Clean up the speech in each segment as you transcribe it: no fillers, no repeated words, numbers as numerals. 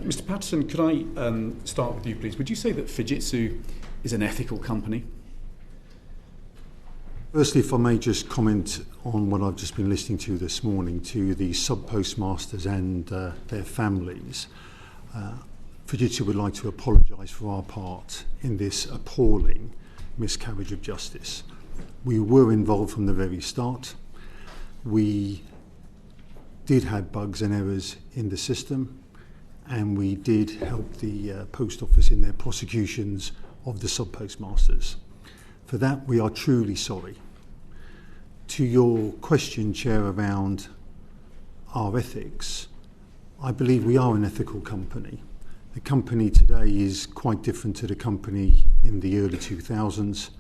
Mr. Patterson, could I start with you, please? Would you say that Fujitsu is an ethical company? Firstly, if I may just comment on what I've just been listening to this morning to the sub-postmasters and their families. Fujitsu would like to apologise for our part in this appalling miscarriage of justice. We were involved from the very start. We did have bugs and errors in the system, and we did help the Post Office in their prosecutions of the sub-postmasters. For that, we are truly sorry. To your question, Chair, around our ethics, I believe we are an ethical company. The company today is quite different to the company in the early 2000s,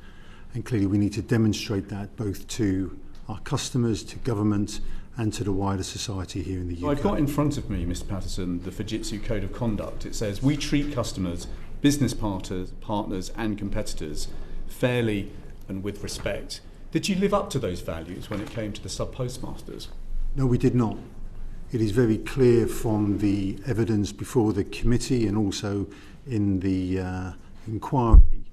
and clearly we need to demonstrate that both to our customers, to government, and to the wider society here in the UK. I've got in front of me, Mr. Patterson, the Fujitsu Code of Conduct. It says, we treat customers, business partners and competitors fairly and with respect. Did you live up to those values when it came to the sub-postmasters? No, we did not. It is very clear from the evidence before the committee and also in the inquiry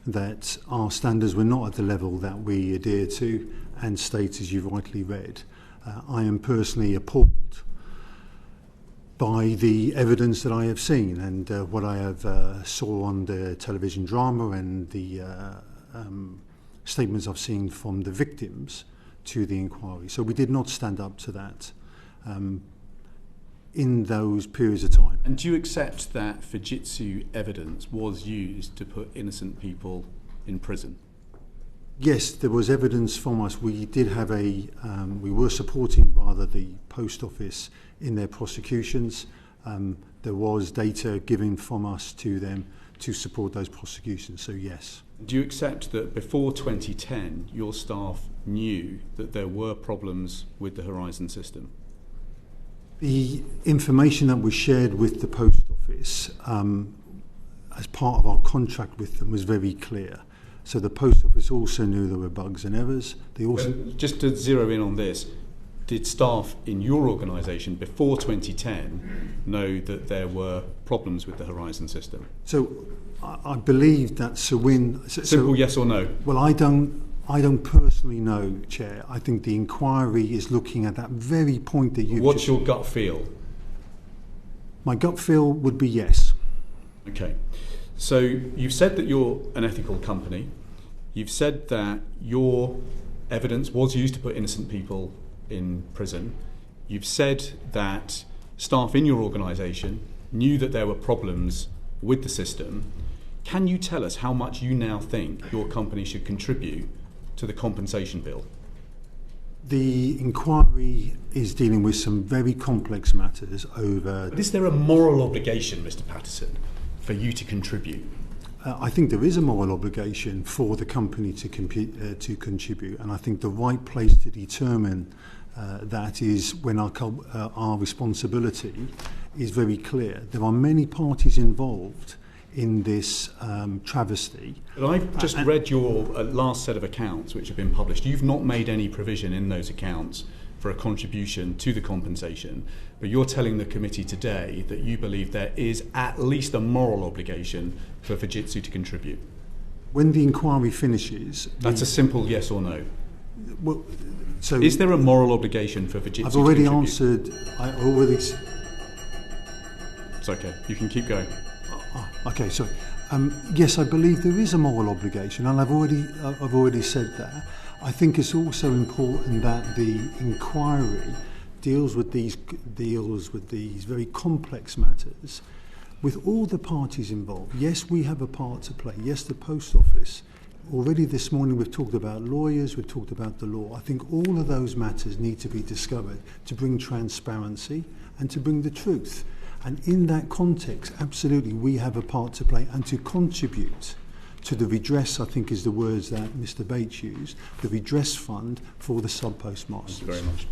that our standards were not at the level that we adhere to and state, as you've rightly read. I am personally appalled by the evidence that I have seen and what I have saw on the television drama and the statements I've seen from the victims to the inquiry. So we did not stand up to that in those periods of time. And do you accept that Fujitsu evidence was used to put innocent people in prison? Yes, there was evidence from us. We did have we were supporting rather the Post Office in their prosecutions. There was data given from us to them to support those prosecutions, so yes. Do you accept that before 2010, your staff knew that there were problems with the Horizon system? The information that was shared with the Post Office as part of our contract with them was very clear. So the Post Office also knew there were bugs and errors. They also just to zero in on this, did staff in your organisation before 2010 know that there were problems with the Horizon system? So I believe that Simple yes or no? Well, I don't personally know, Chair. I think the inquiry is looking at that very point that you. What's your gut feel? My gut feel would be yes. Okay. So you've said that you're an ethical company. You've said that your evidence was used to put innocent people in prison. You've said that staff in your organisation knew that there were problems with the system. Can you tell us how much you now think your company should contribute to the compensation bill? The inquiry is dealing with some very complex matters over... But is there a moral obligation, Mr. Patterson, for you to contribute? I think there is a moral obligation for the company to contribute, and I think the right place to determine that is when our responsibility is very clear. There are many parties involved in this travesty. But I've just read your last set of accounts which have been published. You've not made any provision in those accounts for a contribution to the compensation, but you're telling the committee today that you believe there is at least a moral obligation for Fujitsu to contribute. When the inquiry finishes... That's a simple yes or no. Well, so is there a moral obligation for Fujitsu I've already to answered... It's okay, you can keep going. Okay, so yes, I believe there is a moral obligation, and I've already said that. I think it's also important that the inquiry deals with these very complex matters with all the parties involved. Yes, we have a part to play. Yes, the Post Office. Already this morning we've talked about lawyers, we've talked about the law. I think all of those matters need to be discovered to bring transparency and to bring the truth. And in that context, absolutely, we have a part to play and to contribute to the redress, I think is the words that Mr. Bates used, the redress fund for the sub-postmasters. Thank you very much.